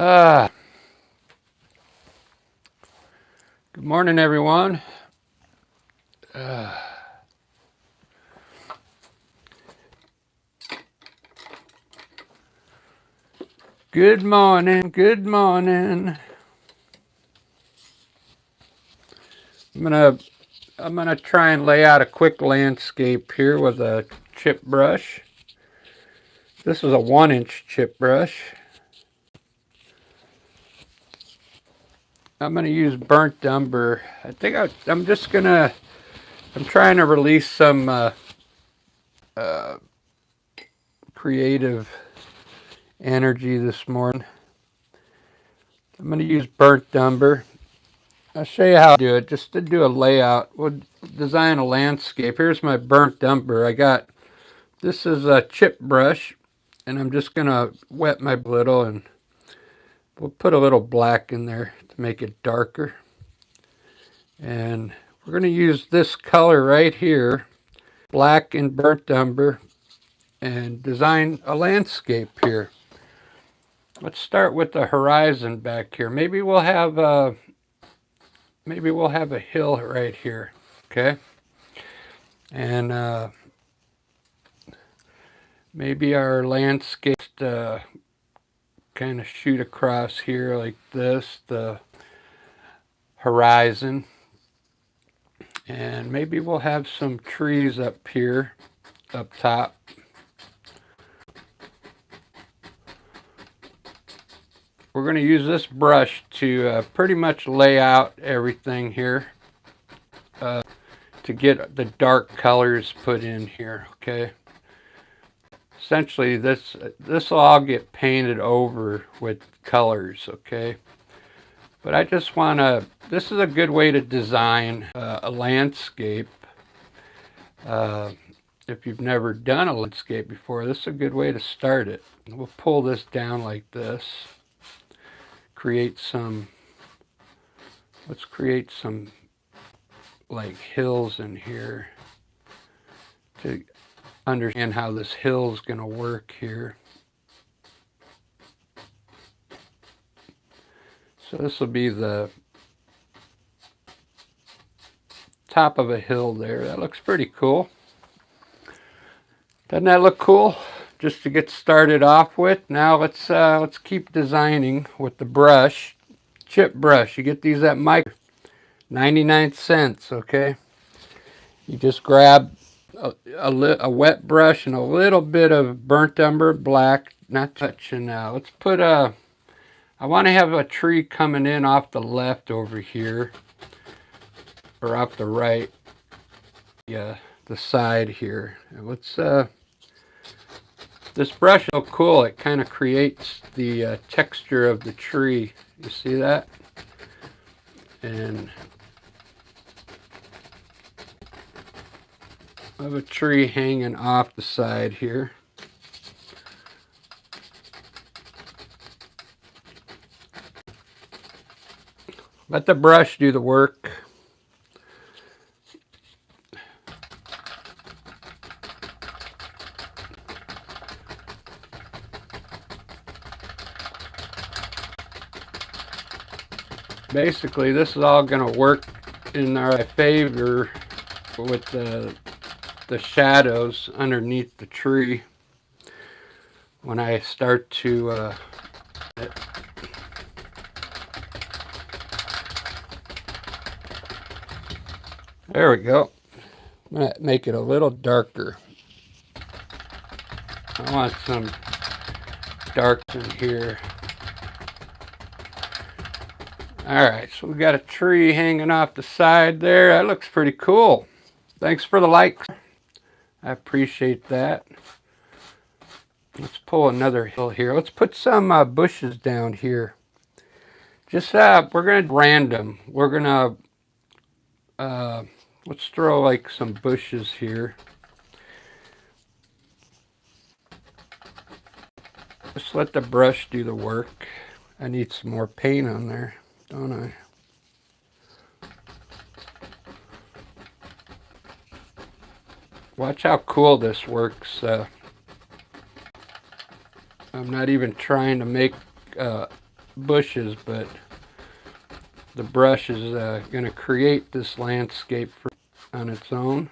Good morning, everyone. Good morning. Good morning. I'm gonna try and lay out a quick landscape here with a chip brush. This is a 1-inch chip brush. I'm gonna use burnt umber. I'm trying to release some creative energy this morning. I'm gonna use burnt umber. I'll show you how to do it. Just to do a layout, we'll design a landscape. Here's my burnt umber. This is a chip brush, and I'm just gonna wet my little, and we'll put a little black in there to make it darker. And we're gonna use this color right here, black and burnt umber, and design a landscape here. Let's start with the horizon back here. Maybe we'll have a hill right here. Okay. And maybe our landscape kind of shoot across here like this, the horizon. And maybe we'll have some trees up here, up top. We're going to use this brush to pretty much lay out everything here to get the dark colors put in here, okay? Essentially, this will all get painted over with colors, okay? But I just want to, this is a good way to design a landscape. If you've never done a landscape before, this is a good way to start it. We'll pull this down like this. Let's create some like hills in here to understand how this hill is going to work here. So this will be the top of a hill there. That looks pretty cool. Doesn't that look cool? Just to get started off with. Now let's keep designing with the brush, chip brush. You get these at Mike, 99 cents. Okay. You just grab a wet brush and a little bit of burnt umber black, not touching now. Let's put I want to have a tree coming in off the left over here, or off the right, yeah, the side here. And let's this brush is so cool. It kind of creates the texture of the tree. You see that? And I have a tree hanging off the side here. Let the brush do the work. Basically, this is all going to work in our favor with the shadows underneath the tree when I start to there we go. I'm going to make it a little darker. I want some dark in here. Alright, so we got a tree hanging off the side there. That looks pretty cool. Thanks for the likes. I appreciate that. Let's pull another hill here. Let's put some bushes down here. Just we're going to random. We're going to let's throw like some bushes here. Just let the brush do the work. I need some more paint on there, don't I? Watch how cool this works. I'm not even trying to make bushes, but the brush is going to create this landscape on its own.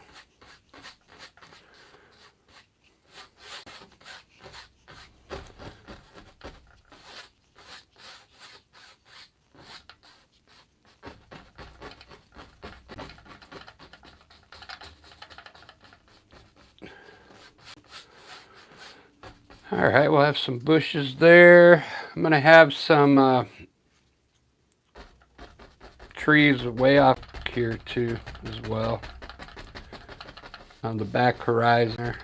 All right, we'll have some bushes there. I'm going to have some trees way off here too as well on the back horizon there.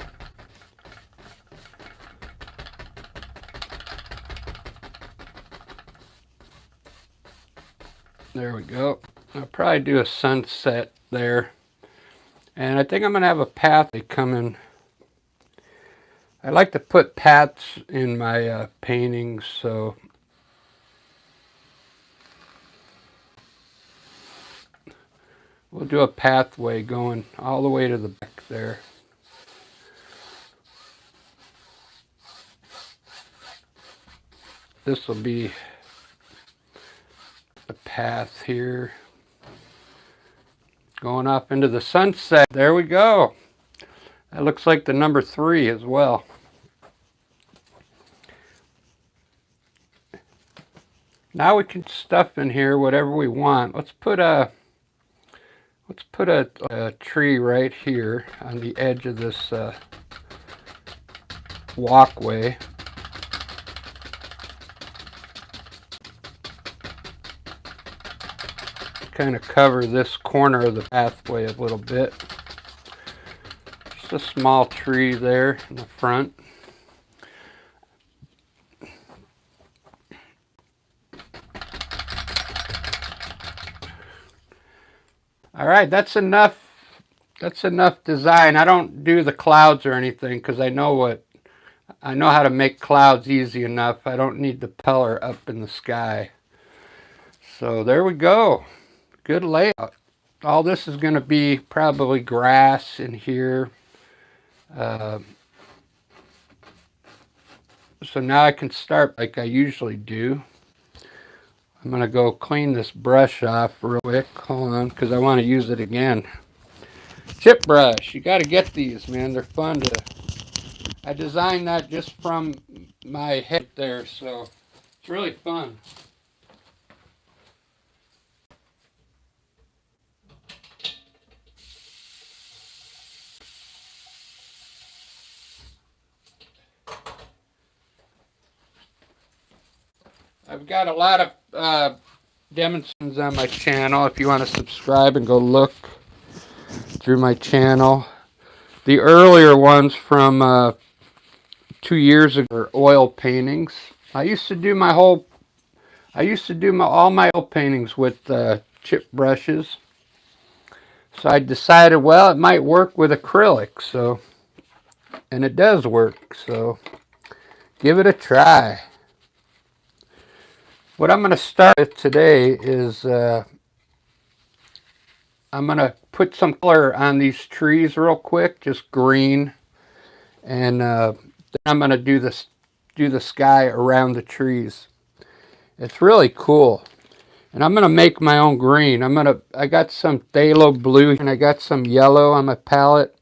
There we go. I'll probably do a sunset there. And I think I'm going to have a path coming. I like to put paths in my paintings, so we'll do a pathway going all the way to the back there. This will be the path here. Going off into the sunset. There we go. That looks like the number 3 as well. Now we can stuff in here whatever we want. Let's put a tree right here on the edge of this walkway. Kind of cover this corner of the pathway a little bit. Just a small tree there in the front. All right, that's enough. That's enough design. I don't do the clouds or anything because I know how to make clouds easy enough. I don't need the color up in the sky. So there we go. Good layout. All this is going to be probably grass in here. So now I can start like I usually do. I'm going to go clean this brush off real quick. Hold on, because I want to use it again. Chip brush. You got to get these, man. They're fun to... I designed that just from my head there, so it's really fun. I've got a lot of demonstrations on my channel. If you want to subscribe and go look through my channel. The earlier ones from 2 years ago are oil paintings. I used to do all my oil paintings with chip brushes. So I decided, well, it might work with acrylic, so, and it does work, so give it a try. What I'm going to start with today is I'm going to put some color on these trees real quick, just green, and then I'm going to do the sky around the trees. It's really cool. And I'm going to make my own green. I got some phthalo blue and I got some yellow on my palette.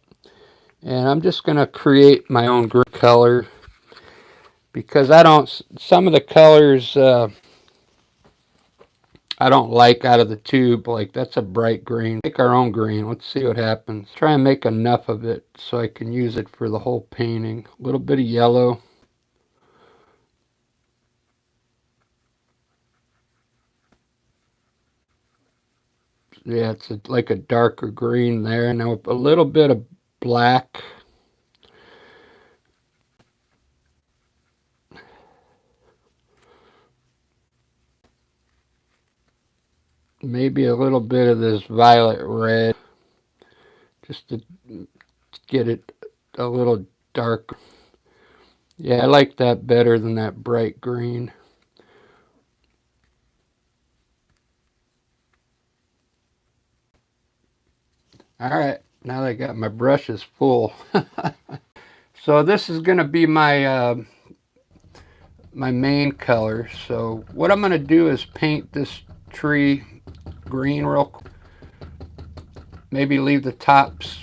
And I'm just going to create my own green color. Because some of the colors I don't like out of the tube. Like that's a bright green. Make our own green. Let's see what happens. Try and make enough of it so I can use it for the whole painting. A little bit of yellow. Yeah, it's like a darker green there. Now a little bit of black. Maybe a little bit of this violet red. Just to get it a little darker. Yeah, I like that better than that bright green. Alright, now that I got my brushes full. So this is going to be my my main color. So what I'm going to do is paint this tree green real quick. Maybe leave the tops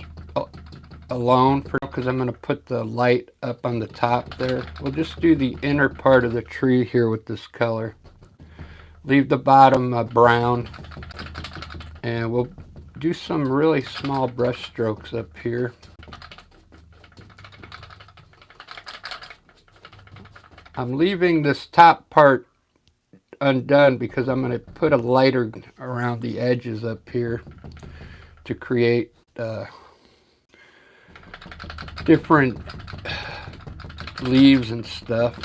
alone because I'm going to put the light up on the top there. We'll just do the inner part of the tree here with this color. Leave the bottom brown, and we'll do some really small brush strokes up here. I'm leaving this top part undone because I'm going to put a lighter around the edges up here to create different leaves and stuff.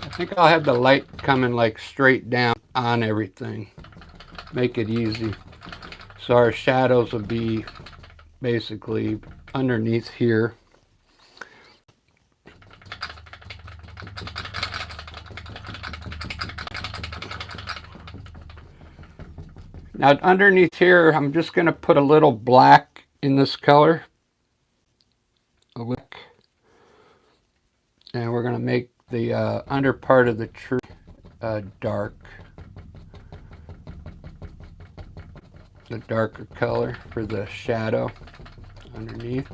I think I'll have the light coming like straight down on everything. Make it easy. So our shadows will be basically underneath here. Now underneath here, I'm just going to put a little black in this color. And we're going to make the under part of the tree dark. The darker color for the shadow underneath.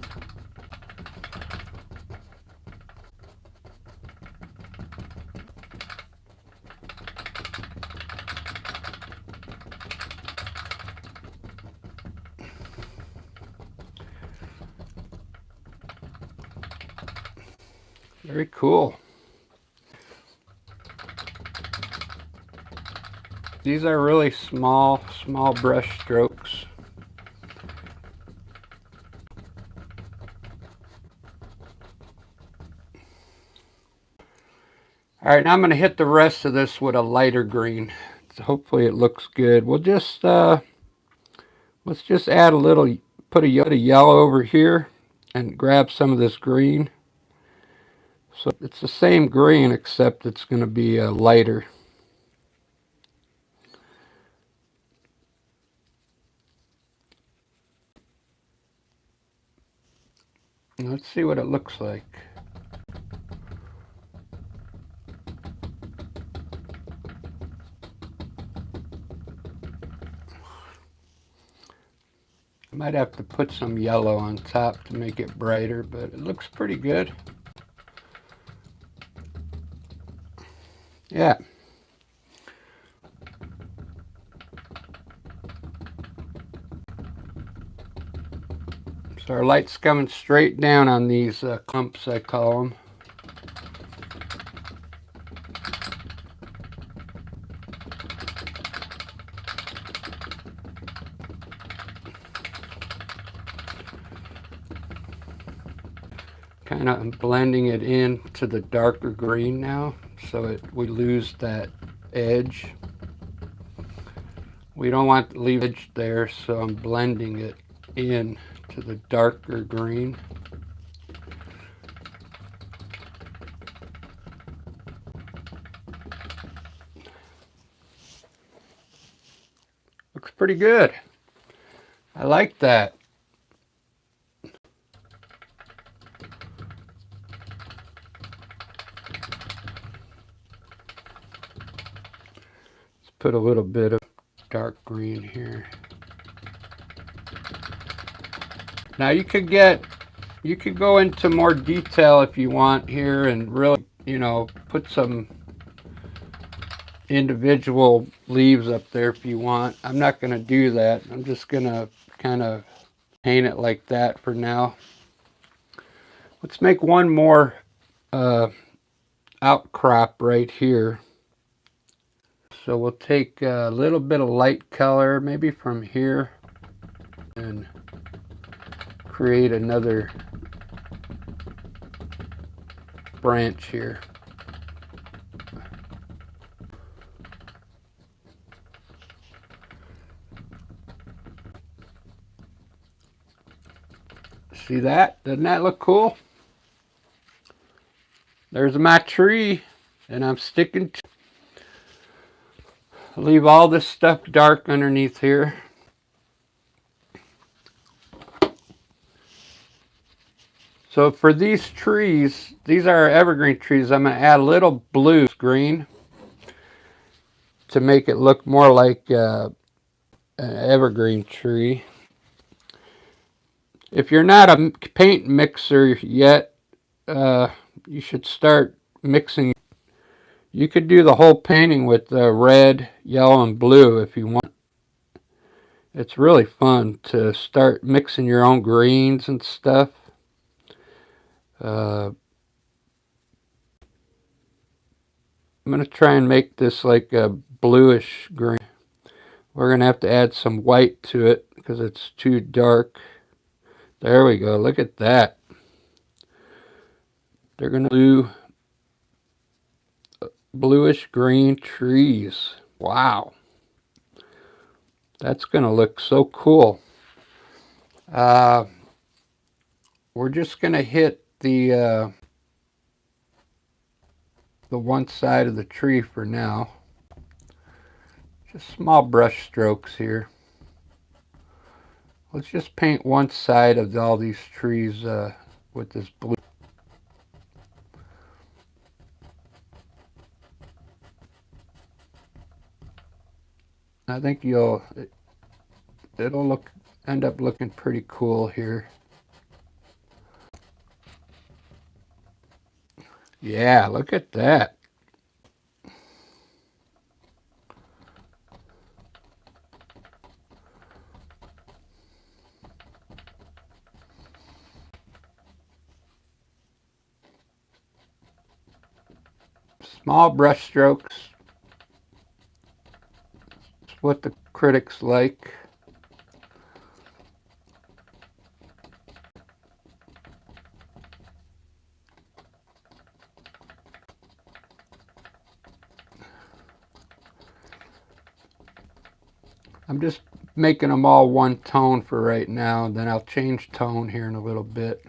Very cool. These are really small brush strokes. All right, now I'm going to hit the rest of this with a lighter green. So hopefully it looks good. We'll just let's just add a little, put a yellow over here and grab some of this green. So it's the same green except it's going to be lighter. Let's see what it looks like. I might have to put some yellow on top to make it brighter, but it looks pretty good. Yeah. So our light's coming straight down on these clumps, I call them. Kind of blending it into the darker green now, so we lose that edge. We don't want to leave edge there, so I'm blending it in to the darker green. Looks pretty good. I like that. Let's put a little bit of dark green here. Now you could go into more detail if you want here and really, put some individual leaves up there if you want. I'm not going to do that. I'm just going to kind of paint it like that for now. Let's make one more outcrop right here. So we'll take a little bit of light color, maybe from here, and create another branch here. See that? Doesn't that look cool? There's my tree, and I'm sticking to. Leave all this stuff dark underneath here. So for these trees, these are evergreen trees, I'm going to add a little blue green to make it look more like an evergreen tree. If you're not a paint mixer yet, you should start mixing. You could do the whole painting with red, yellow, and blue if you want. It's really fun to start mixing your own greens and stuff. I'm going to try and make this like a bluish green. We're going to have to add some white to it because it's too dark. There we go. Look at that. They're going to do bluish green trees. Wow. That's going to look so cool. We're just going to hit the one side of the tree for now. Just small brush strokes here. Let's just paint one side of all these trees with this blue. I think it'll end up looking pretty cool here. Yeah, look at that. Small brush strokes. It's what the critics like. I'm just making them all one tone for right now, then I'll change tone here in a little bit.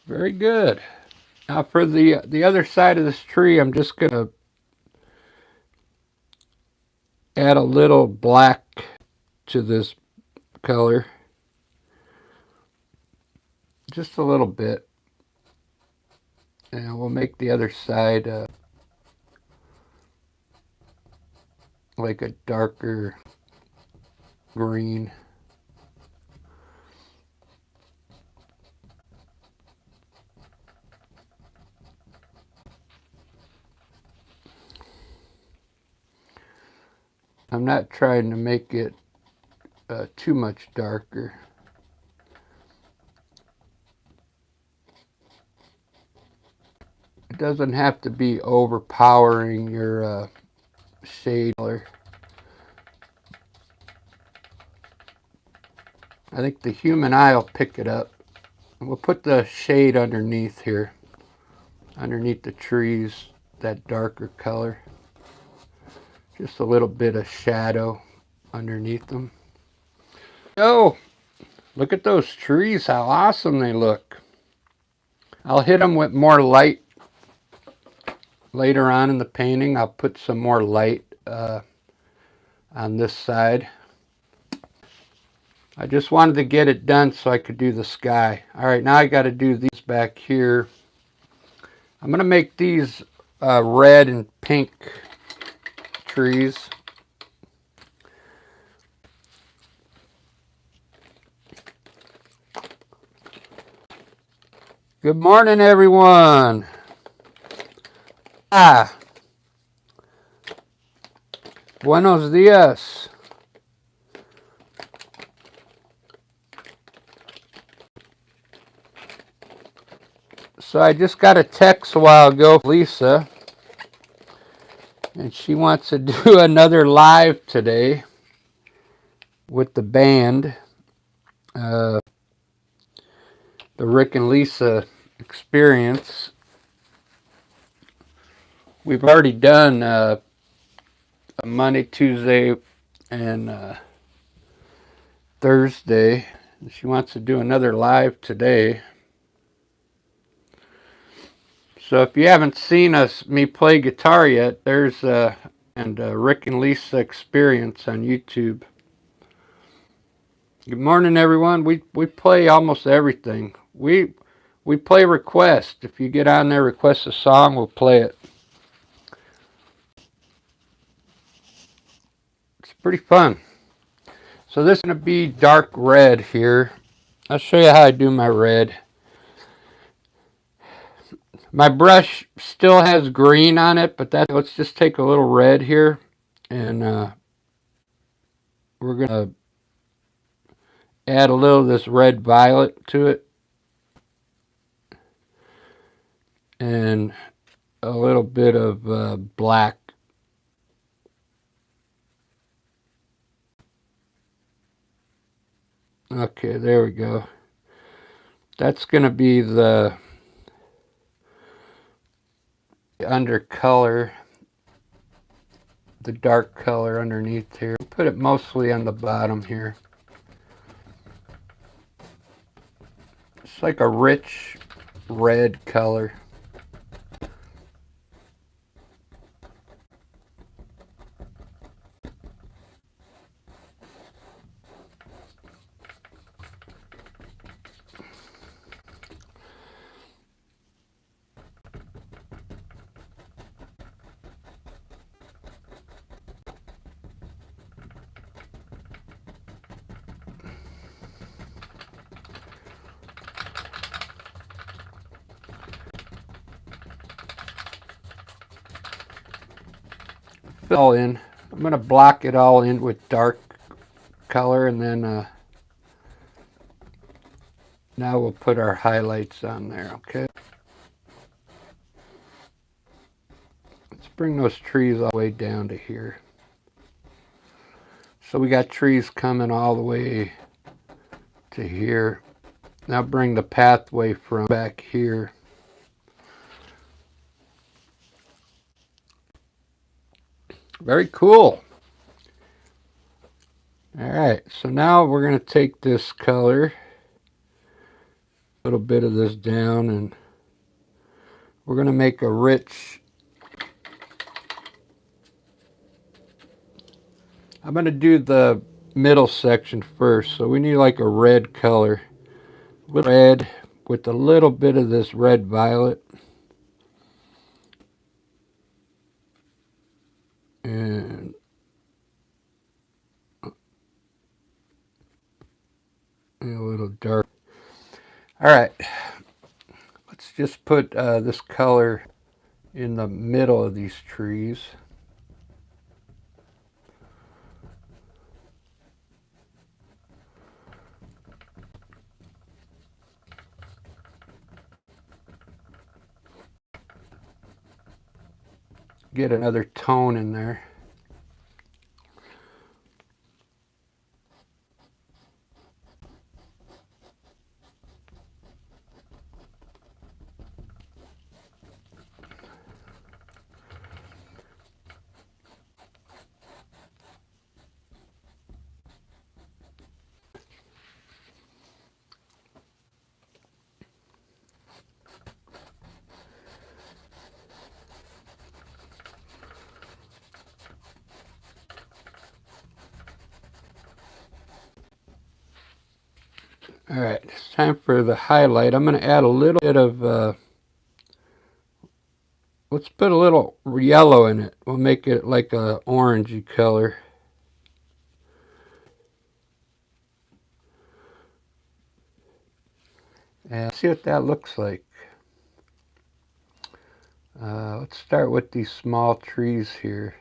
Very good. Now for the other side of this tree, I'm just going to add a little black to this color. Just a little bit. And we'll make the other side like a darker green. I'm not trying to make it too much darker. It doesn't have to be overpowering your shade color. I think the human eye will pick it up. And we'll put the shade underneath here, underneath the trees, that darker color. Just a little bit of shadow underneath them. Oh, look at those trees, how awesome they look. I'll hit them with more light later on in the painting. I'll put some more light on this side. I just wanted to get it done so I could do the sky. All right, now I got to do these back here. I'm going to make these red and pink trees. Good morning, everyone. Buenos dias. So I just got a text a while ago from Lisa, and she wants to do another live today with the band. The Rick and Lisa experience. We've already done Monday, Tuesday, and Thursday. She wants to do another live today. So if you haven't seen me play guitar yet, there's Rick and Lisa experience on YouTube. Good morning, everyone. We play almost everything. We play request. If you get on there, request a song, we'll play it. It's pretty fun. So this is going to be dark red here. I'll show you how I do my red. My brush still has green on it, but let's just take a little red here, and we're going to add a little of this red violet to it, and a little bit of black. Okay, there we go. That's going to be the undercolor, the dark color underneath here. Put it mostly on the bottom here. It's like a rich red color. All in. I'm going to block it all in with dark color, and then now we'll put our highlights on there, okay? Let's bring those trees all the way down to here. So we got trees coming all the way to here. Now bring the pathway from back here. Very cool. All right, so now we're going to take this color, a little bit of this down, and we're going to make a rich, I'm going to do the middle section first. So we need like a red color, red with a little bit of this red violet. And a little dark. All right, let's just put this color in the middle of these trees. Get another tone in there. All right, it's time for the highlight. I'm going to add a little bit of, let's put a little yellow in it. We'll make it like a orangey color. And see what that looks like. Let's start with these small trees here.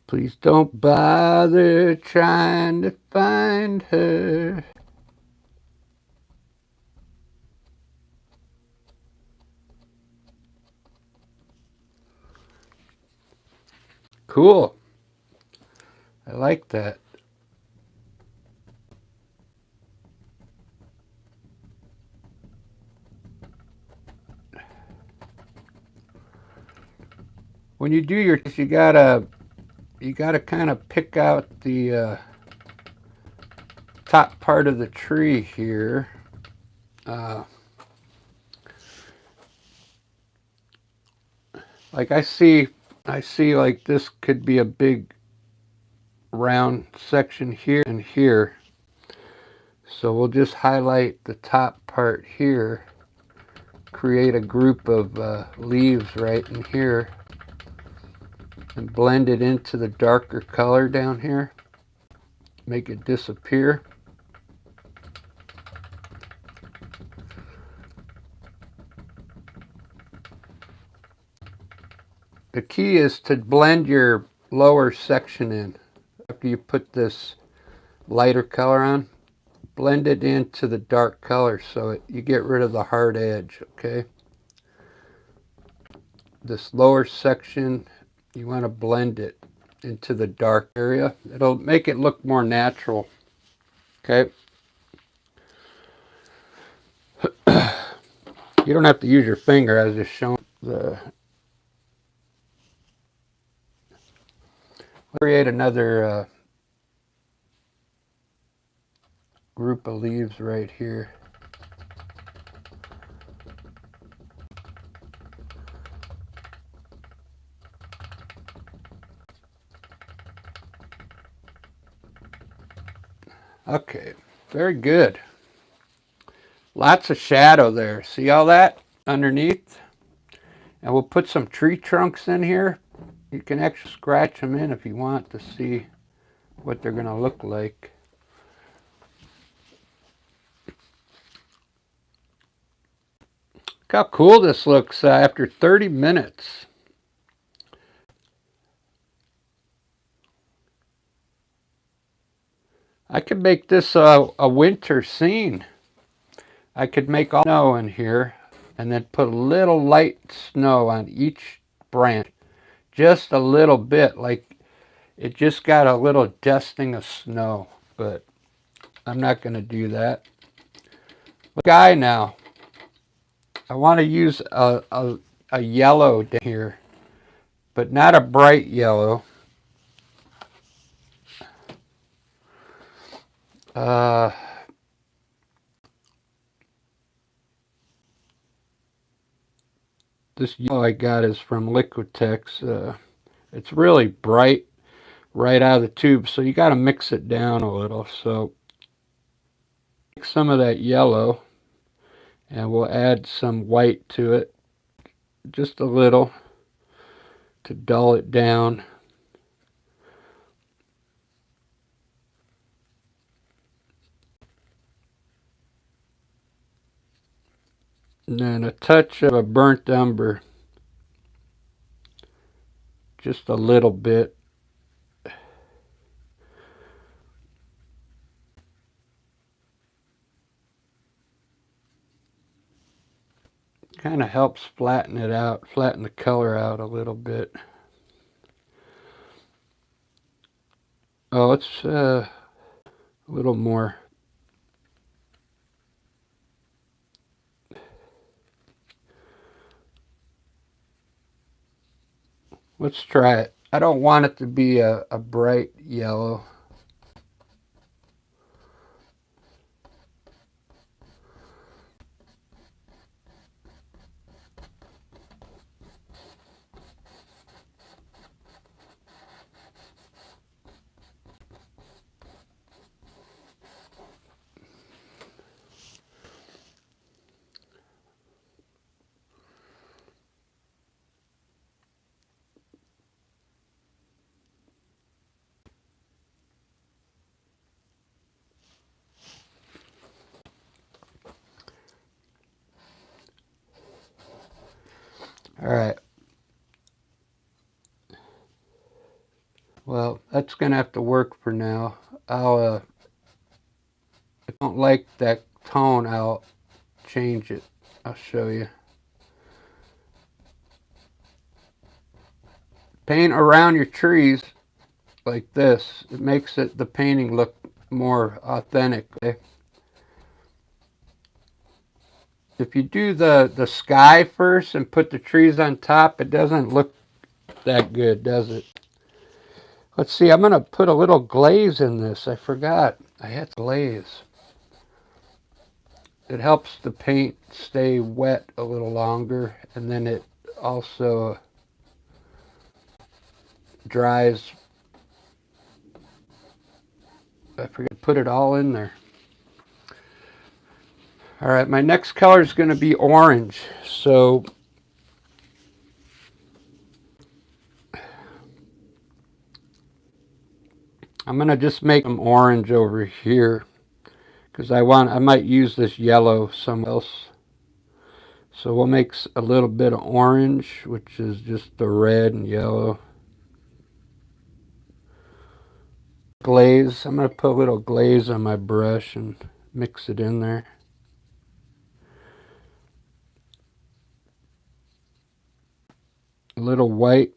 Please don't bother trying to find her. Cool. I like that. When you do your, you gotta kind of pick out the top part of the tree here. Like I see like this could be a big round section here and here. So we'll just highlight the top part here, create a group of leaves right in here, and blend it into the darker color down here. Make it disappear. The key is to blend your lower section in. After you put this lighter color on, blend it into the dark color so you get rid of the hard edge, okay? This lower section, you want to blend it into the dark area. It'll make it look more natural, okay? You don't have to use your finger. I was just showing the... Create another group of leaves right here. Okay, very good. Lots of shadow there. See all that underneath? And we'll put some tree trunks in here. You can actually scratch them in if you want to see what they're going to look like. Look how cool this looks after 30 minutes. I could make this a winter scene. I could make all snow in here and then put a little light snow on each branch. Just a little bit, like it just got a little dusting of snow, but I'm not going to do that. Guy now, I want to use a yellow here, but not a bright yellow. This yellow I got is from Liquitex. It's really bright right out of the tube, so you got to mix it down a little. So take some of that yellow and we'll add some white to it, just a little, to dull it down. And then a touch of a burnt umber, just a little bit. Kind of helps flatten it out, flatten the color out a little bit. Oh, it's a little more. Let's try it. I don't want it to be a bright yellow. All right. Well, that's going to have to work for now. If I don't like that tone, I'll change it. I'll show you. paint around your trees like this. It makes the painting look more authentic. Okay? If you do the sky first and put the trees on top, it doesn't look that good, does it? Let's see, I'm going to put a little glaze in this. I forgot. I had glaze. It helps the paint stay wet a little longer, and then it also dries. I forgot to put it all in there. All right, my next color is going to be orange. So I'm going to just make them orange over here because I might use this yellow somewhere else. So we'll make a little bit of orange, which is just the red and yellow. Glaze. I'm going to put a little glaze on my brush and mix it in there. A little white.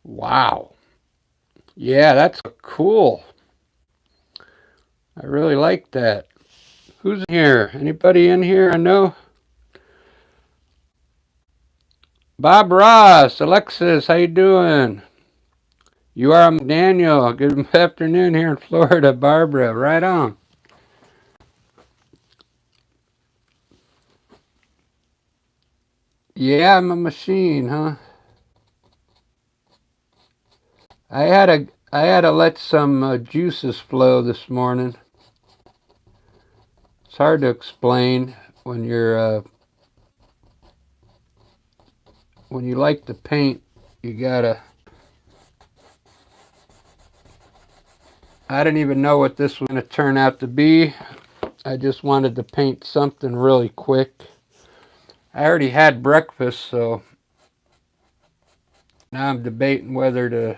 Wow. Yeah, that's cool. I really like that. Who's in here? Anybody in here? I know. Bob Ross, Alexis, how you doing? You are Daniel. Good afternoon here in Florida. Barbara, right on. Yeah, I'm a machine, huh? I had to let some juices flow this morning. It's hard to explain when when you like to paint. You gotta. I didn't even know what this was gonna turn out to be. I just wanted to paint something really quick. I already had breakfast, so now I'm debating whether to.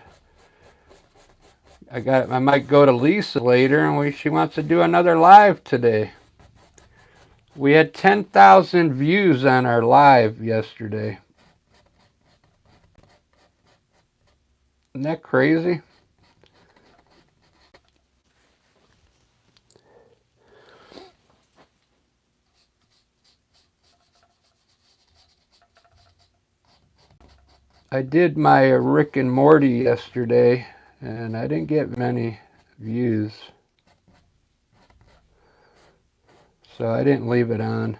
I might go to Lisa later, and she wants to do another live today. We had 10,000 views on our live yesterday. Isn't that crazy? I did my Rick and Morty yesterday, and I didn't get many views. So I didn't leave it on.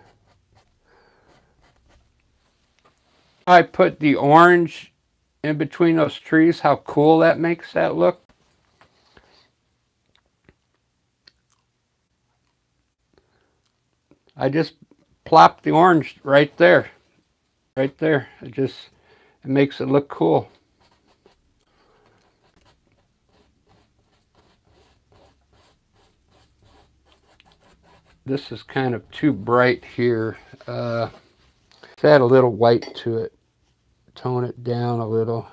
I put the orange in between those trees. How cool that makes that look. I just plopped the orange right there. Right there. It makes it look cool. This is kind of too bright here. Let's add a little white to it. Tone it down a little.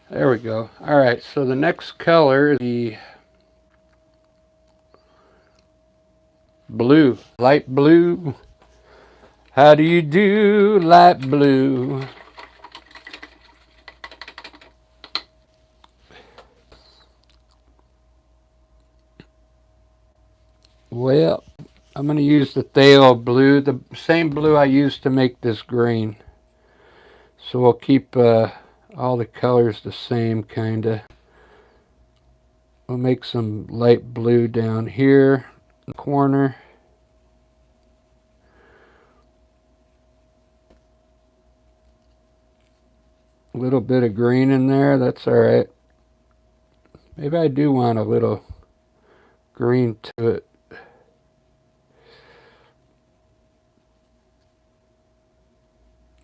There we go. All right, so the next color is the blue, light blue. How do you do, light blue? Well, I'm going to use the phthalo blue, the same blue I used to make this green. So we'll keep a all the colors the same kinda. We'll make some light blue down here in the corner. A little bit of green in there, that's alright. Maybe I do want a little green to it.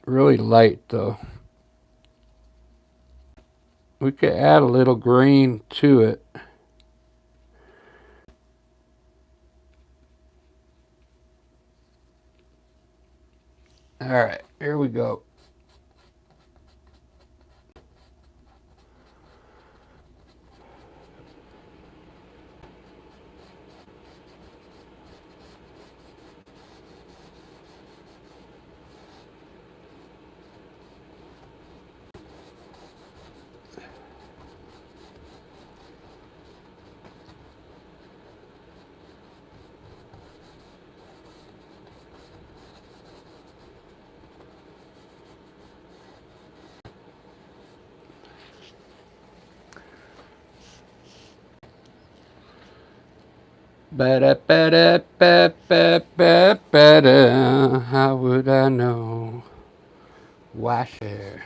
Really light though. We could add a little green to it. Alright, here we go. Ba-da-ba-da-ba-ba-ba-da. How would I know? Why share?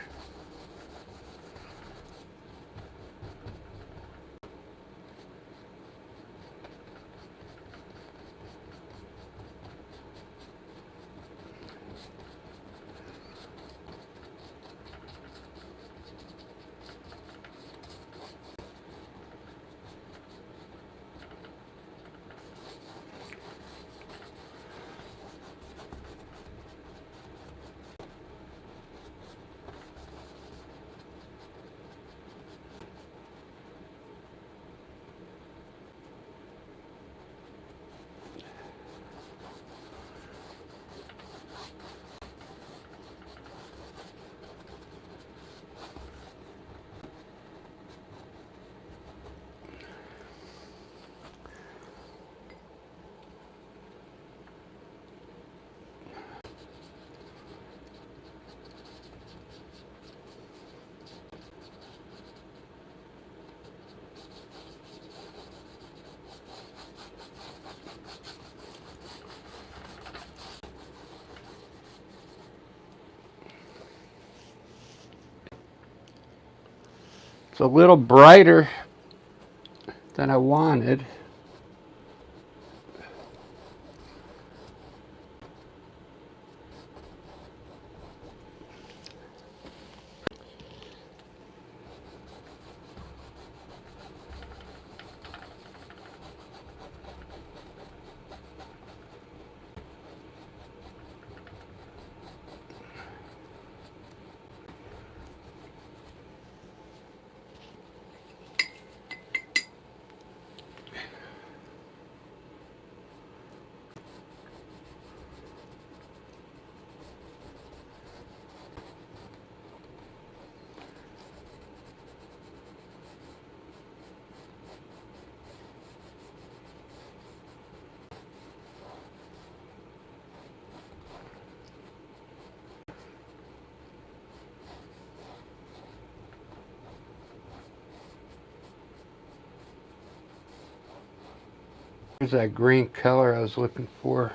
It's a little brighter than I wanted. Here's that green color I was looking for.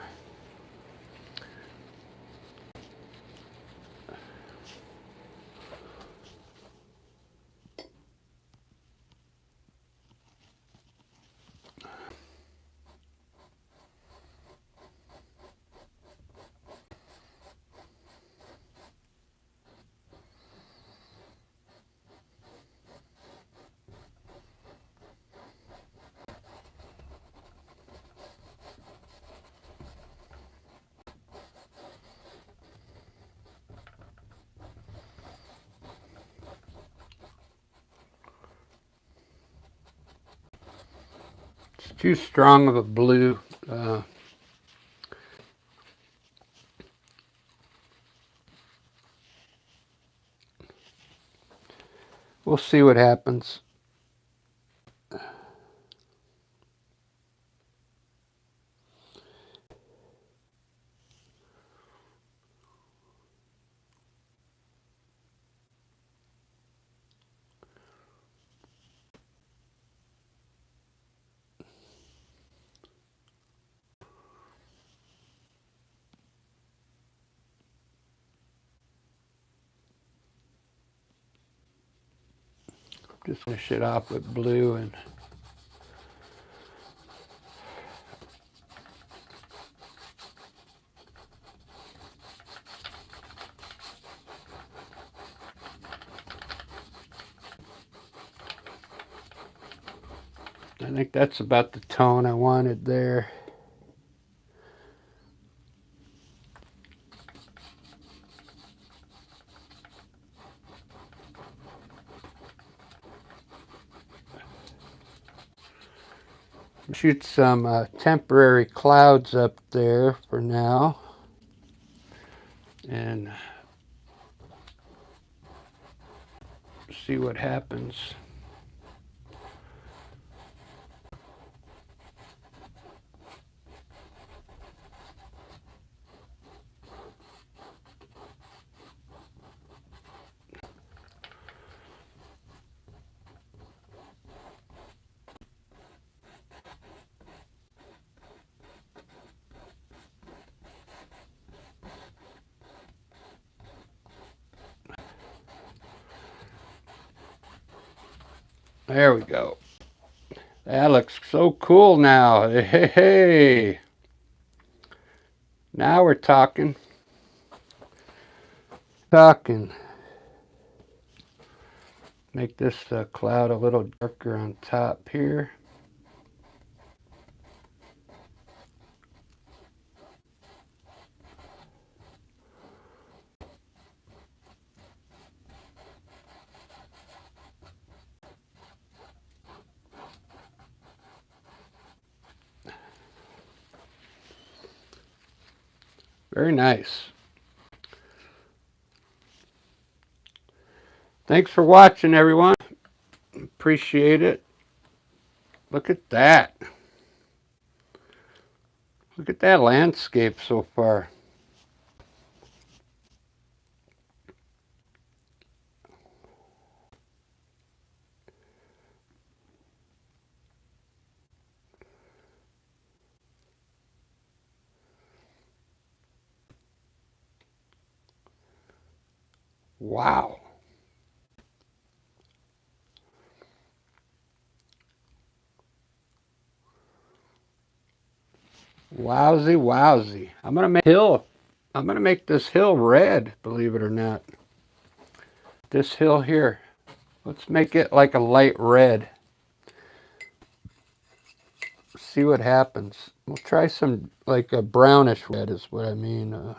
It's too strong of a blue. We'll see what happens. Just finish it off with blue and I think that's about the tone I wanted there. Shoot some temporary clouds up there for now. And see what happens. There we go. That looks so cool now. Hey, hey. Now we're talking. Make this cloud a little darker on top here. Very nice. Thanks for watching, everyone. Appreciate it. Look at that. Look at that landscape so far. Wow. Wowzy, wowzy. I'm gonna make this hill red, believe it or not. This hill here. Let's make it like a light red. See what happens. We'll try some like a brownish red is what I mean.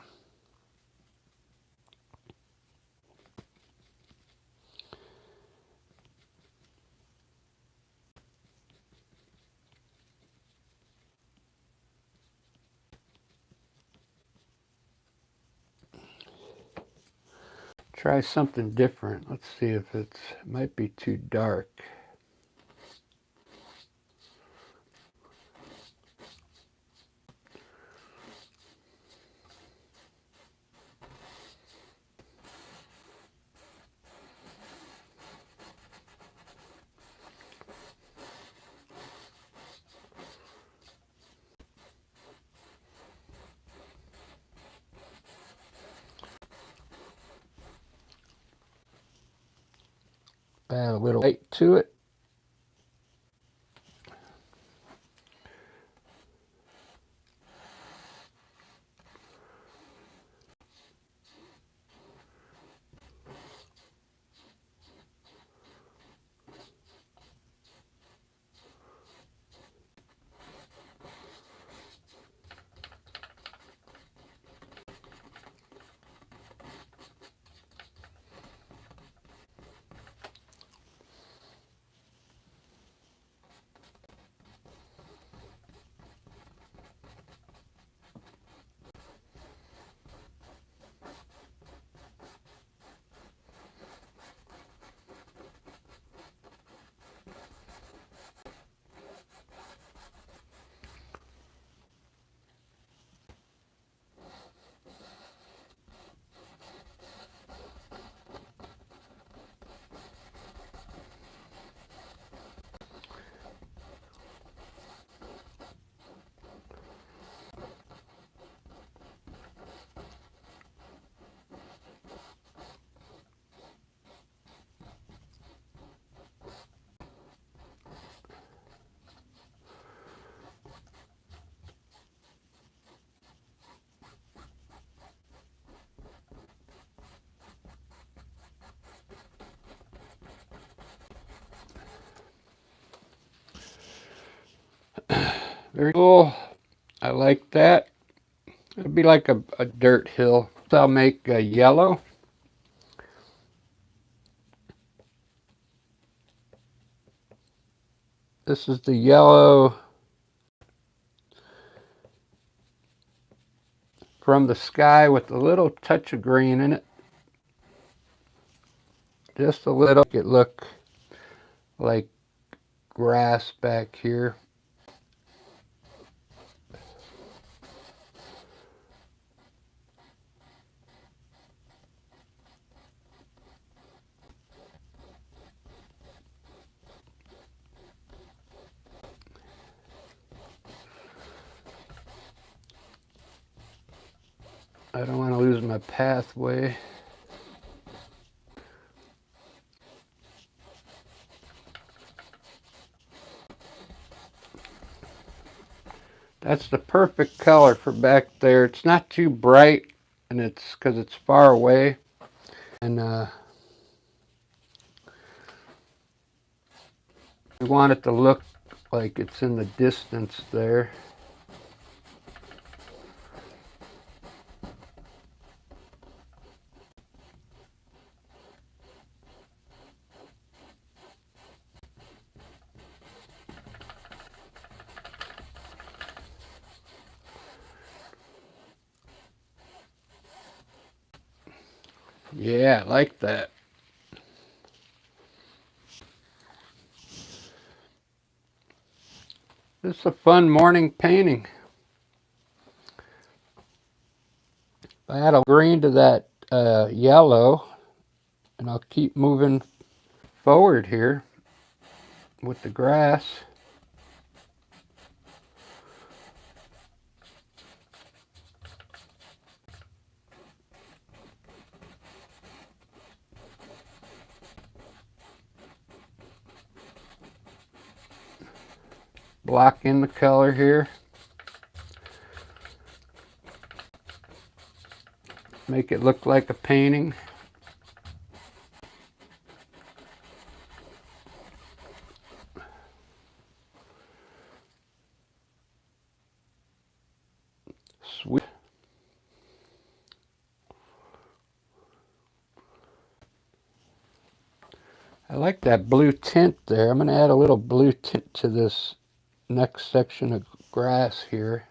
Try something different. Let's see if it might be too dark. Add a little light to it. Very cool. I like that. It'd be like a dirt hill. So I'll make a yellow. This is the yellow from the sky with a little touch of green in it. Just a little. Make it look like grass back here. I don't want to lose my pathway. That's the perfect color for back there. It's not too bright, and it's because it's far away. And we want it to look like it's in the distance there. Yeah, I like that. This is a fun morning painting. I add a green to that yellow, and I'll keep moving forward here with the grass. Block in the color here. Make it look like a painting. Sweet. I like that blue tint there. I'm going to add a little blue tint to this next section of grass here.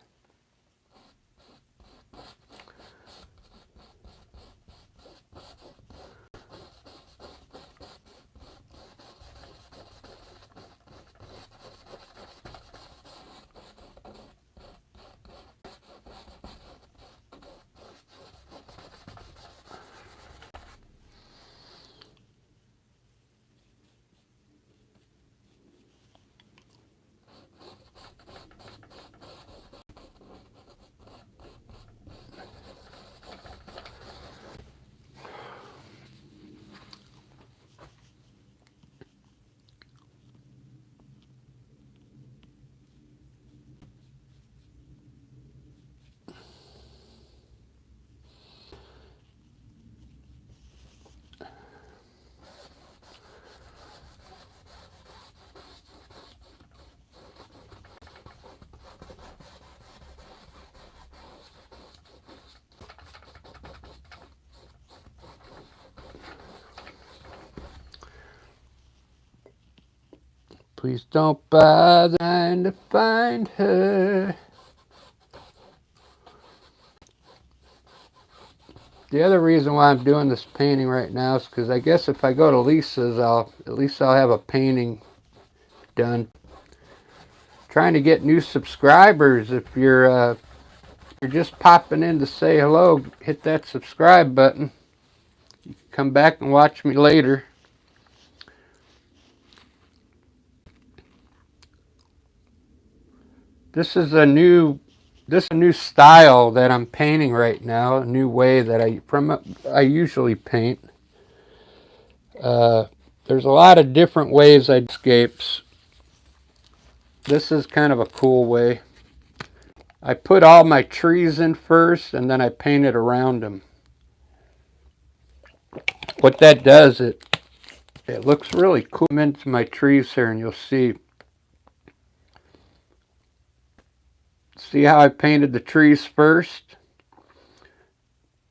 Please don't bother trying to find her. The other reason why I'm doing this painting right now is because I guess if I go to Lisa's, at least I'll have a painting done. Trying to get new subscribers. If you're just popping in to say hello, hit that subscribe button. You can come back and watch me later. This is a new style that I'm painting right now. A new way that I usually paint. There's a lot of different ways I escapes. This is kind of a cool way. I put all my trees in first, and then I painted around them. What that does, it looks really cool. Into my trees here, and you'll see. See how I painted the trees first?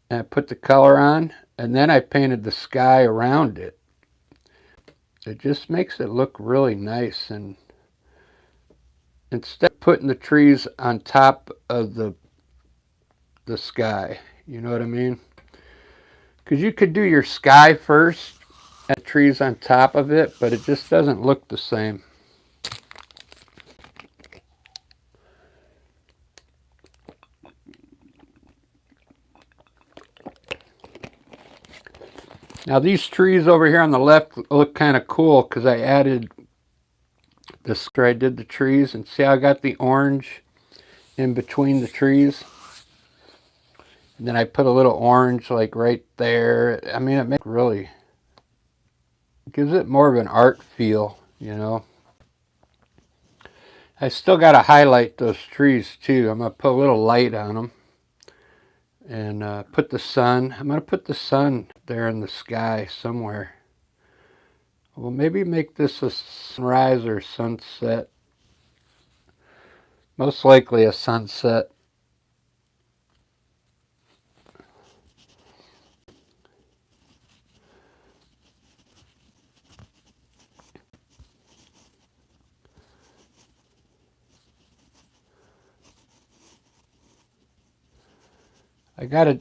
And I put the color on, and then I painted the sky around it. It just makes it look really nice. And instead of putting the trees on top of the sky, you know what I mean? Because you could do your sky first and trees on top of it, but it just doesn't look the same. Now these trees over here on the left look kind of cool because I added this. I did the trees, and see how I got the orange in between the trees? And then I put a little orange like right there. I mean, it makes really, gives it more of an art feel, you know. I still got to highlight those trees too. I'm going to put a little light on them. And put the sun. I'm going to put the sun there in the sky somewhere. Well, maybe make this a sunrise or sunset. Most likely a sunset.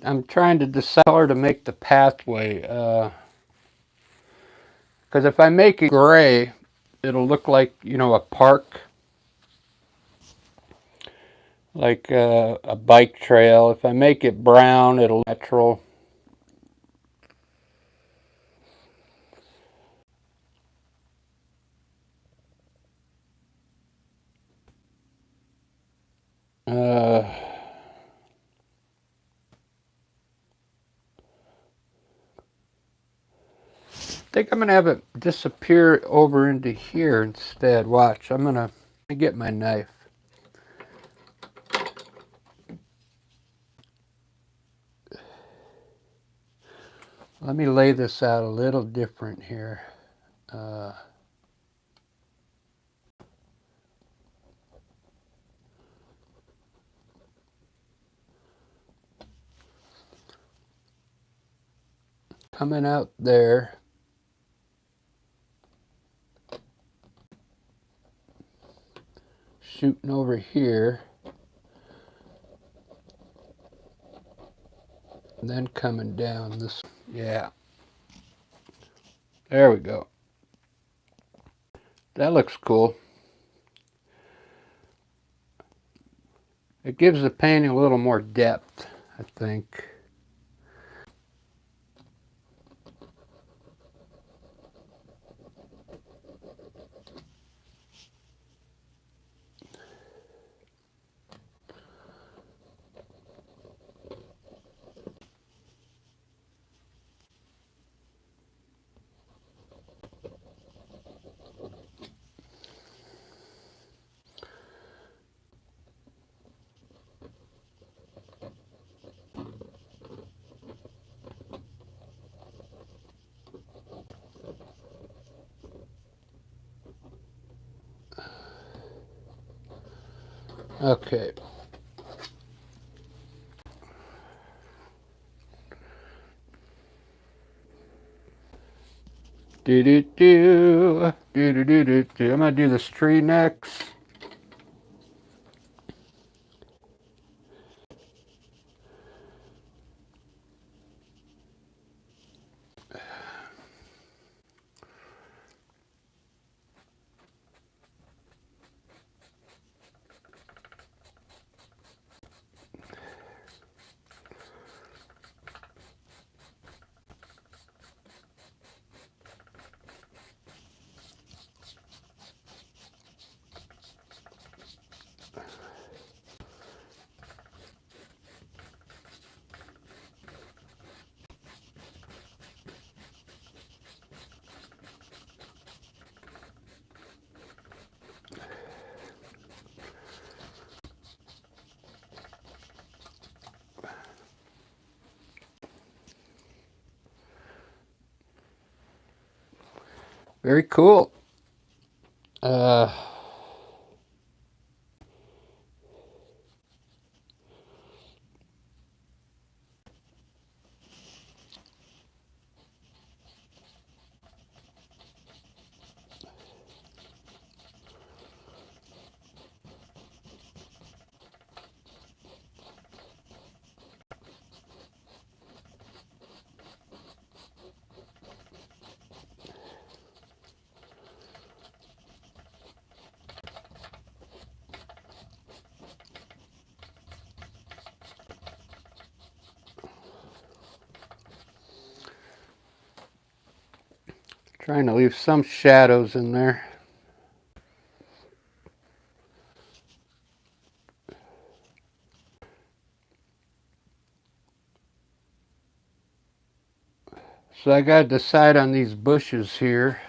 I'm trying to decide color to make the pathway. Because if I make it gray, it'll look like, you know, a park. Like a bike trail. If I make it brown, it'll natural. I think I'm going to have it disappear over into here instead. Watch, I'm going to get my knife. Let me lay this out a little different here. Coming out there. Shooting over here. And then coming down this. Yeah. There we go. That looks cool. It gives the painting a little more depth, I think. Okay. Do do do do do do do do. I'm gonna do this tree next. Very cool. Trying to leave some shadows in there. So I got to decide on these bushes here.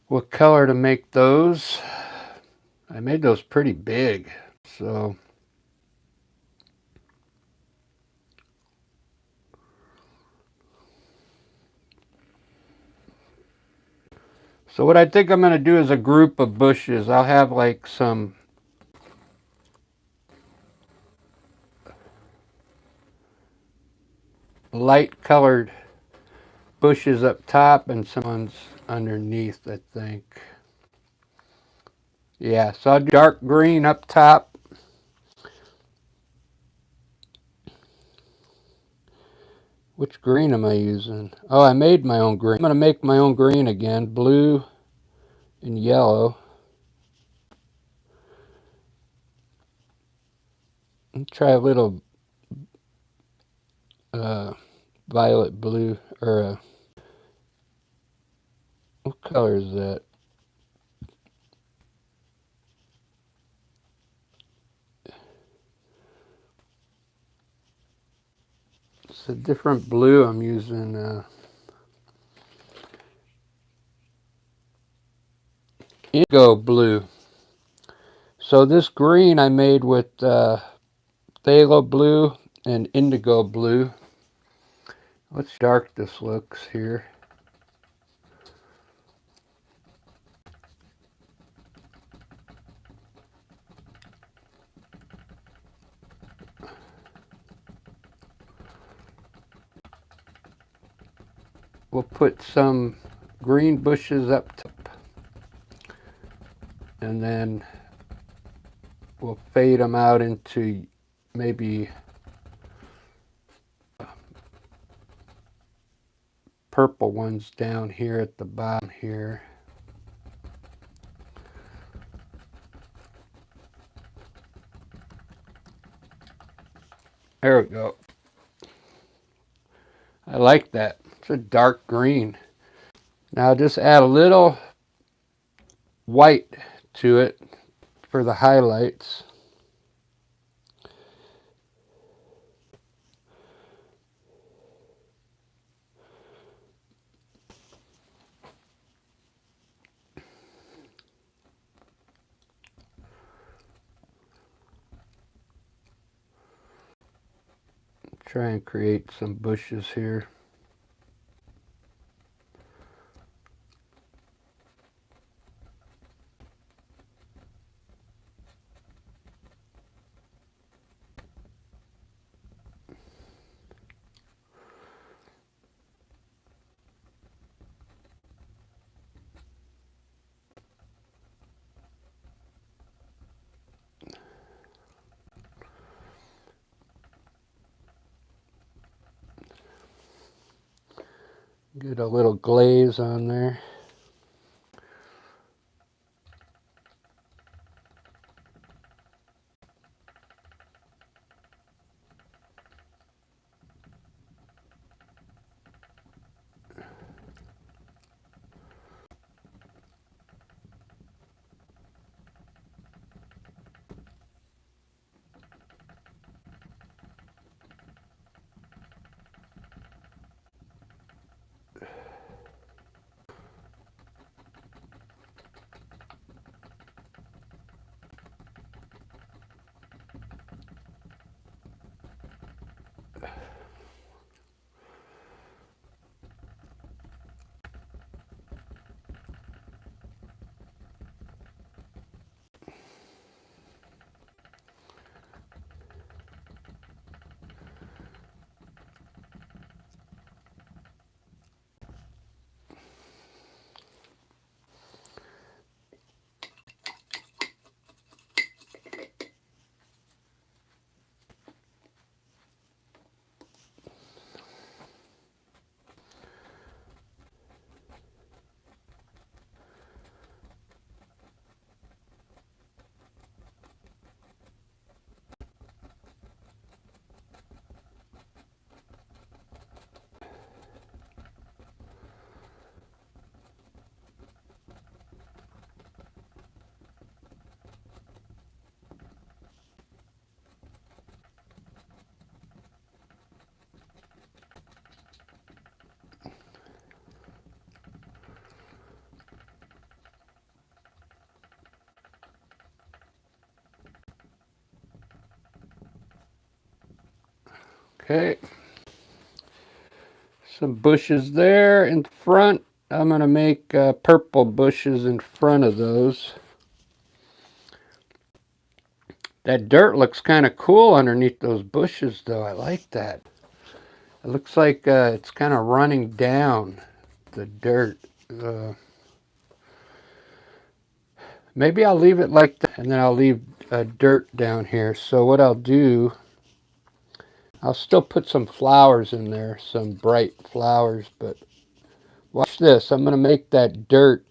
What color to make those. I made those pretty big. So what I think I'm going to do is a group of bushes. I'll have like some light colored bushes up top and some ones underneath, I think. Yeah, so I'll do dark green up top. Which green am I using? Oh, I made my own green. I'm going to make my own green again. Blue and yellow. And try a little violet blue. Or what color is that? It's a different blue I'm using. Indigo blue. So this green I made with phthalo blue and indigo blue. Let's dark this looks here. We'll put some green bushes up top, and then we'll fade them out into maybe purple ones down here at the bottom here. There we go. I like that. It's a dark green. Now just add a little white to it for the highlights. Try and create some bushes here. Get a little glaze on there. Okay. Some bushes there in front. I'm going to make purple bushes in front of those. That dirt looks kind of cool underneath those bushes, though. I like that. It looks like it's kind of running down the dirt. Maybe I'll leave it like that, and then I'll leave dirt down here. So what I'll do, I'll still put some flowers in there, some bright flowers, but watch this. I'm going to make that dirt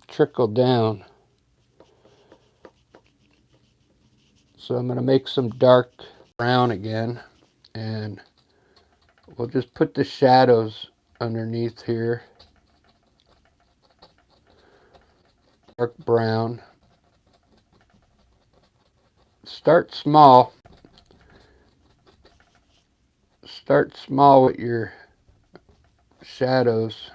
trickle down. So I'm going to make some dark brown again, and we'll just put the shadows underneath here. Dark brown. Start small. Start small with your shadows.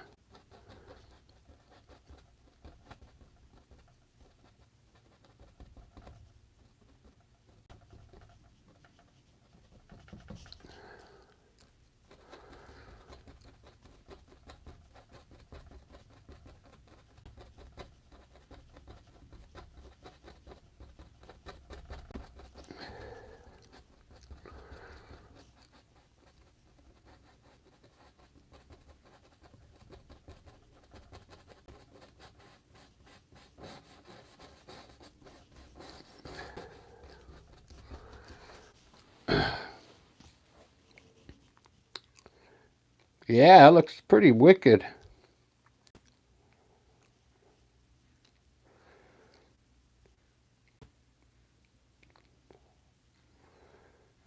Yeah, it looks pretty wicked.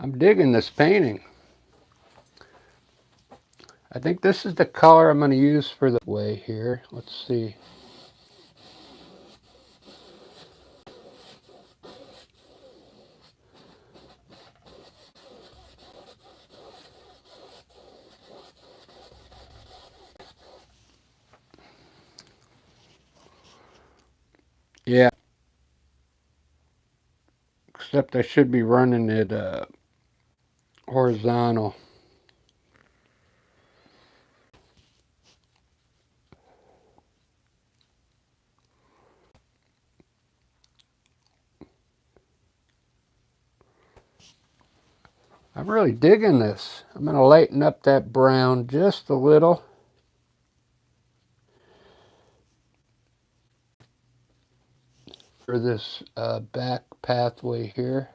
I'm digging this painting. I think this is the color I'm going to use for the way here. Let's see. Yeah, except I should be running it horizontal. I'm really digging this. I'm going to lighten up that brown just a little. For this back pathway here.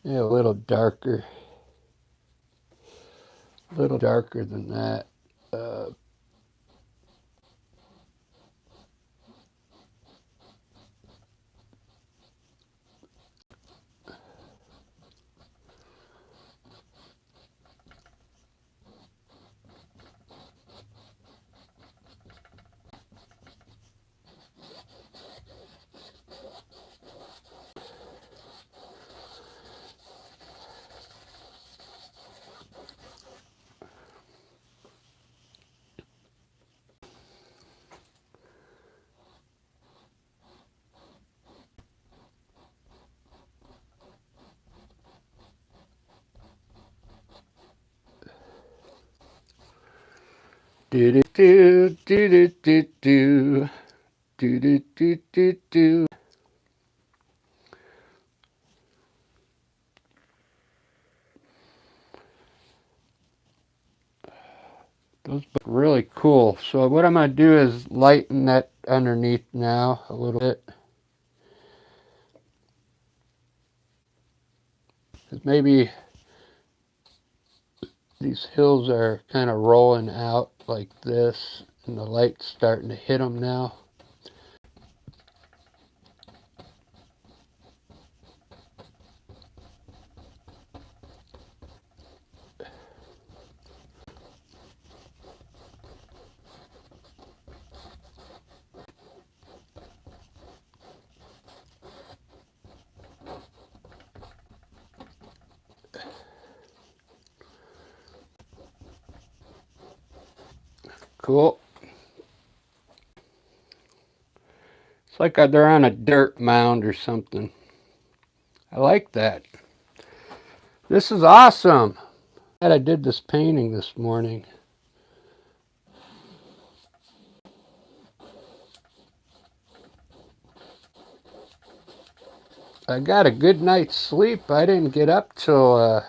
Yeah, a little darker. A little darker than that. Do do do do do do do do do do do. Those look really cool. So what I'm going to do is lighten that underneath now a little bit. Maybe these hills are kind of rolling out like this, and the light's starting to hit them now. cool. It's like they're on a dirt mound or something. I like that. This is awesome. I did this painting this morning. I got a good night's sleep. I didn't get up till,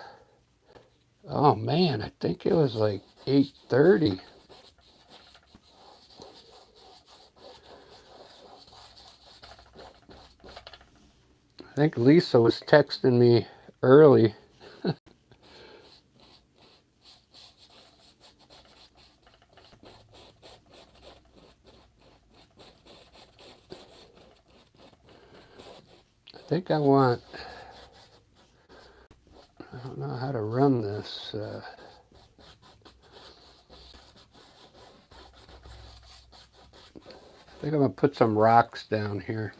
oh man, I think it was like 8:30. I think Lisa was texting me early. I think I don't know how to run this. I think I'm going to put some rocks down here.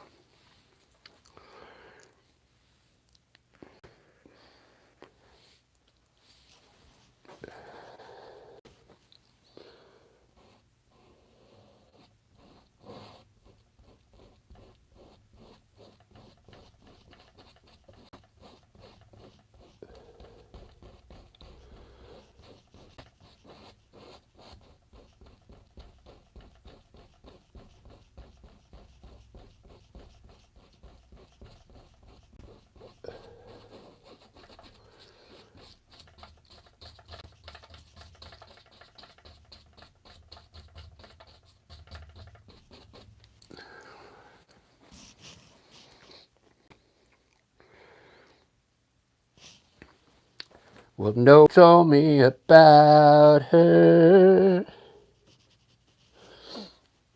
Well, no told me about her,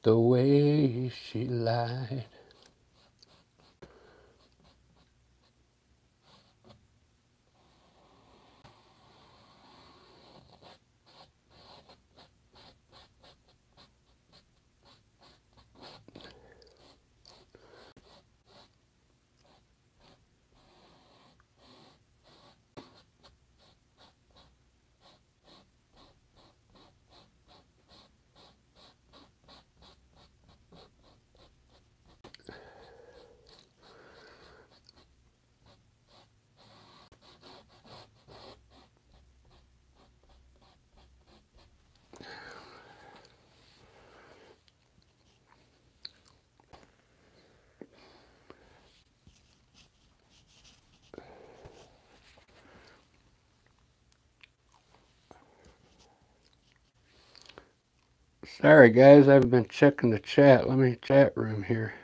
the way she lied. Sorry guys, I've been checking the chat. Let me chat room here.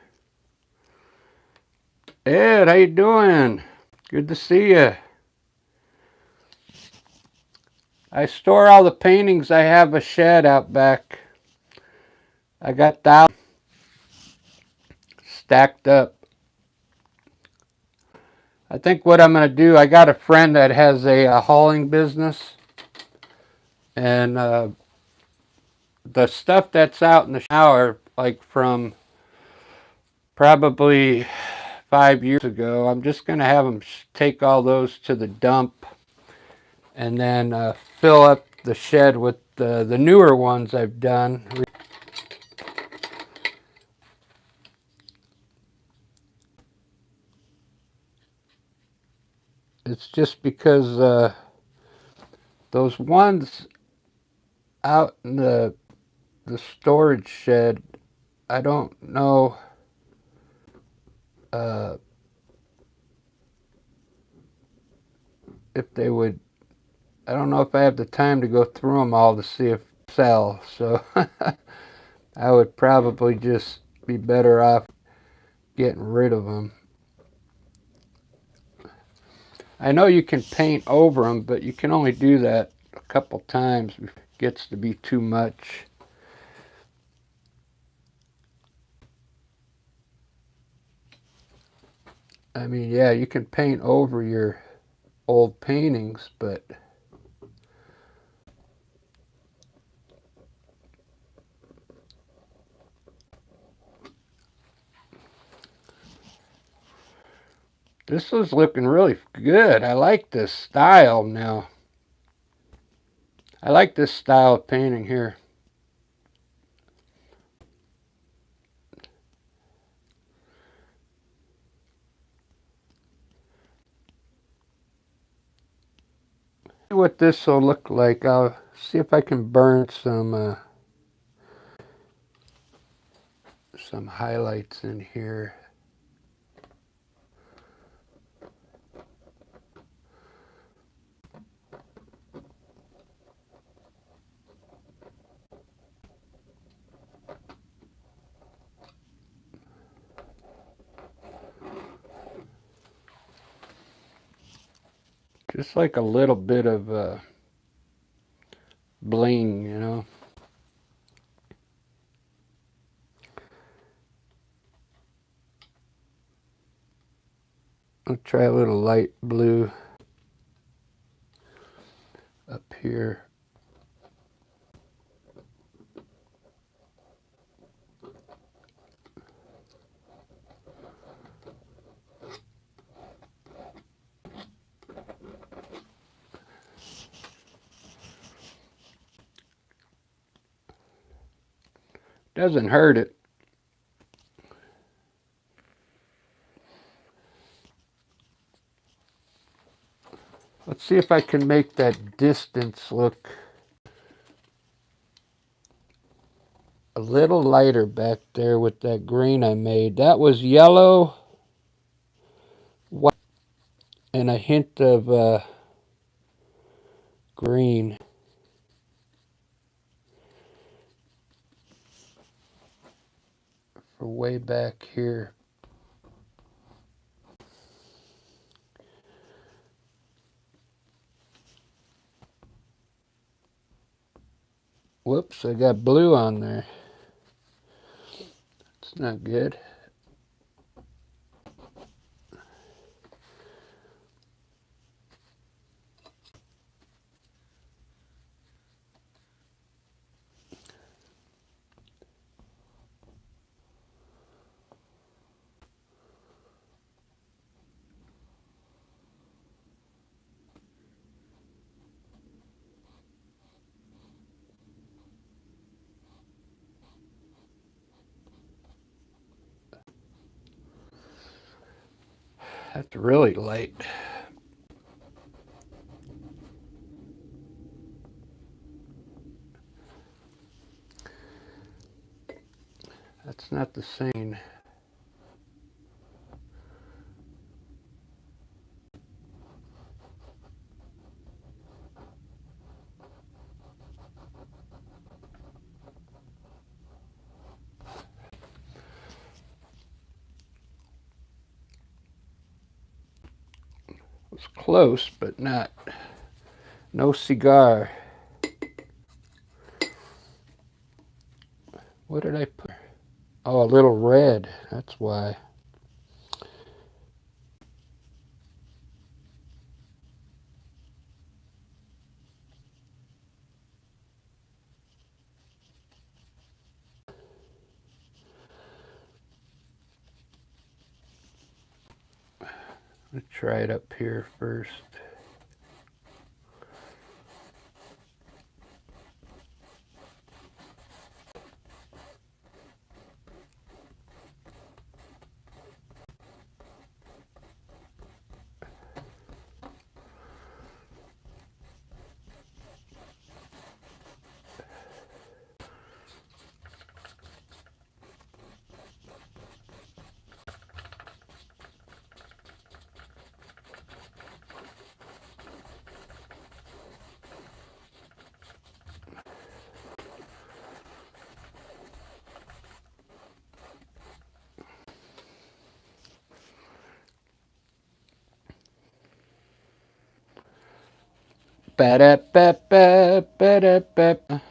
Ed, how you doing? Good to see you. I store all the paintings. I have a shed out back. I got thousands stacked up. I think what I'm going to do, I got a friend that has a hauling business. And the stuff that's out in the shower, like from probably 5 years ago, I'm just going to have them take all those to the dump and then fill up the shed with the newer ones I've done. It's just because those ones out in the storage shed, I don't know if they would, I don't know if I have the time to go through them all to see if they sell. So I would probably just be better off getting rid of them. I know you can paint over them, but you can only do that a couple times before it gets to be too much. I mean, yeah, you can paint over your old paintings, but this is looking really good. I like this style now. I like this style of painting here. what this will look like. I'll see if I can burn some highlights in here. Just like a little bit of bling, you know. I'll try a little light blue up here. Doesn't hurt it. Let's see if I can make that distance look a little lighter back there with that green I made. That was yellow, white, and a hint of green. For way back here. Whoops, I got blue on there. It's not good. That's really light. That's not the same. It's close, but not. No cigar. What did I put? Oh, a little red. That's why. Let's try it up here first. Ba-da-ba-ba-ba-da-ba.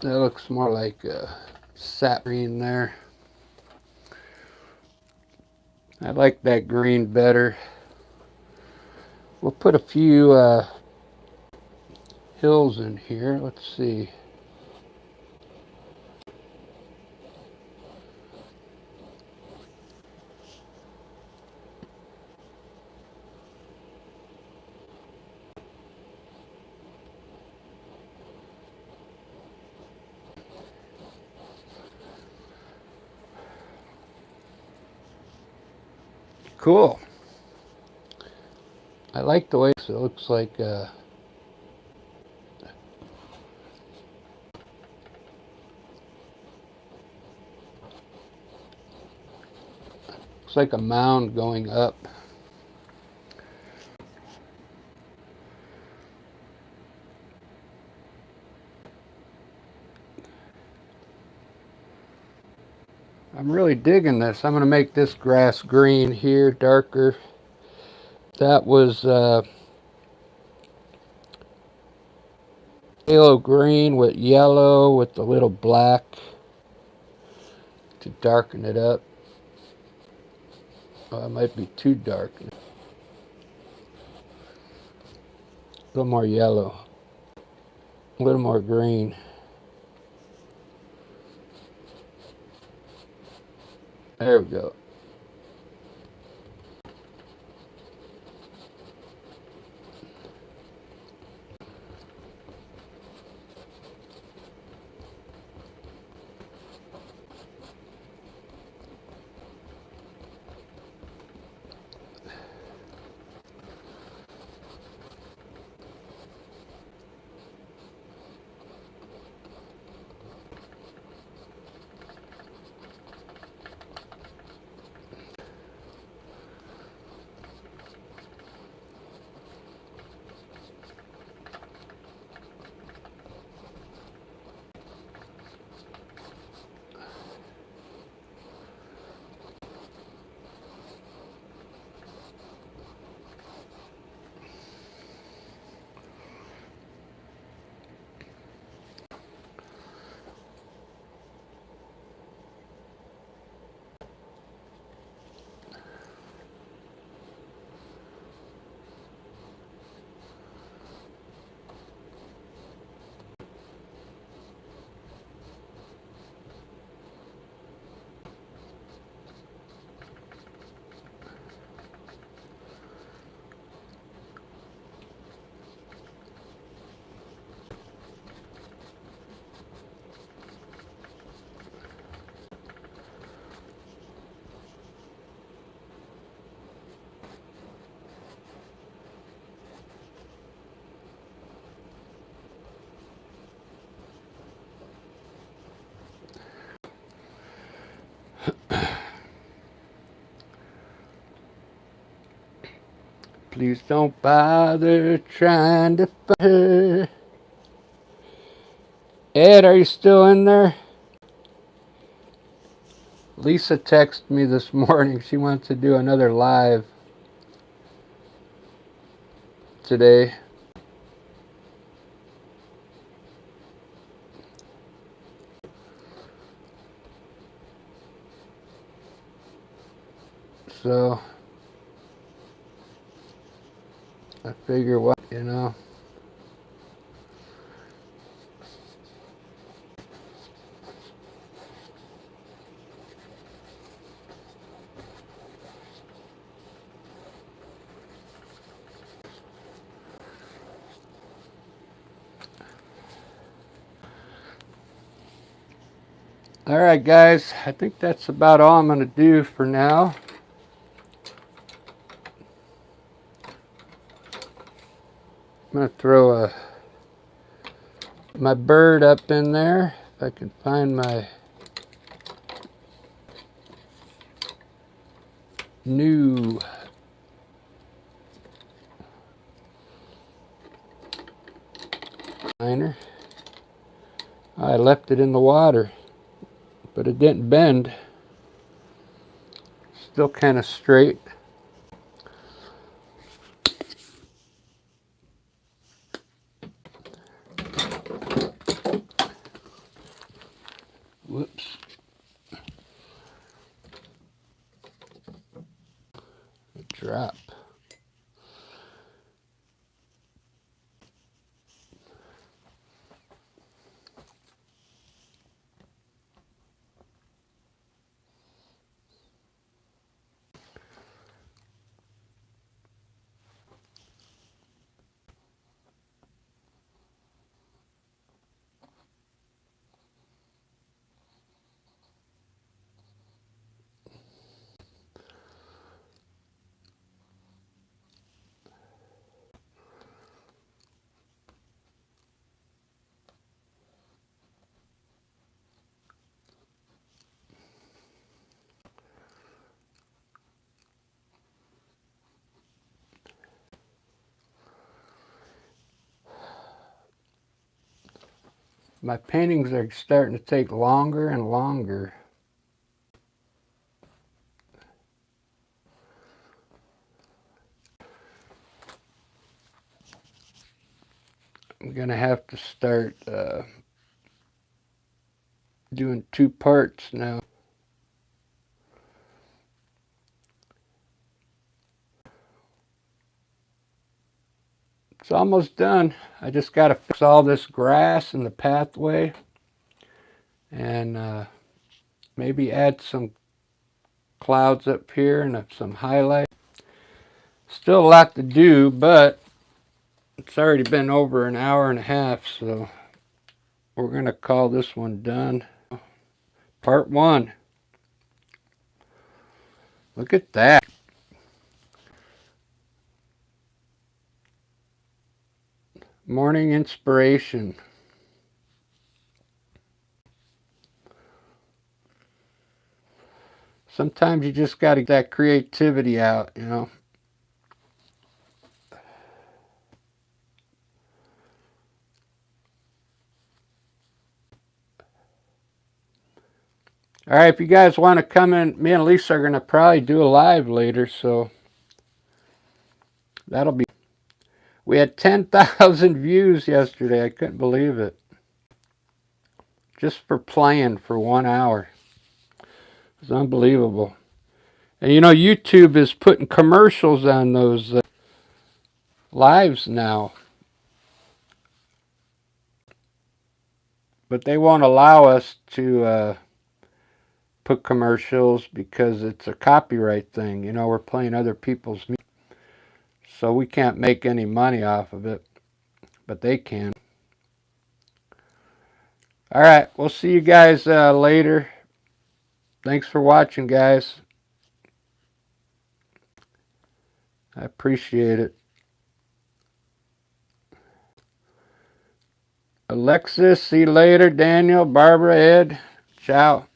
That looks more like a sap green there. I like that green better. We'll put a few hills in here. Let's see. Cool. I like the way it looks like looks like a mound going up. I'm really digging this. I'm going to make this grass green here, darker. That was halo green with yellow with a little black to darken it up. Oh, it might be too dark. A little more yellow. A little more green. There we go. Please don't bother trying to find her. Ed, are you still in there? Lisa texted me this morning. She wants to do another live today. So I figure what, you know. All right, guys. I think that's about all I'm going to do for now. I'm going to throw my bird up in there. If I can find my new liner. I left it in the water, but it didn't bend. Still kind of straight. drop. My paintings are starting to take longer and longer. I'm gonna have to start doing 2 parts now. It's almost done. I just got to fix all this grass in the pathway and maybe add some clouds up here and some highlight. Still a lot to do, but it's already been over an hour and a half, so we're going to call this one done. Part 1. Look at that. Morning inspiration. Sometimes you just got to get that creativity out, you know. All right, if you guys want to come in, me and Lisa are going to probably do a live later, so that'll be... We had 10,000 views yesterday. I couldn't believe it. Just for playing for 1 hour. It's unbelievable. And you know, YouTube is putting commercials on those lives now. But they won't allow us to put commercials because it's a copyright thing. You know, we're playing other people's music. So we can't make any money off of it. But they can. All right, we'll see you guys later. Thanks for watching, guys. I appreciate it. Alexis, see you later. Daniel, Barbara, Ed, ciao.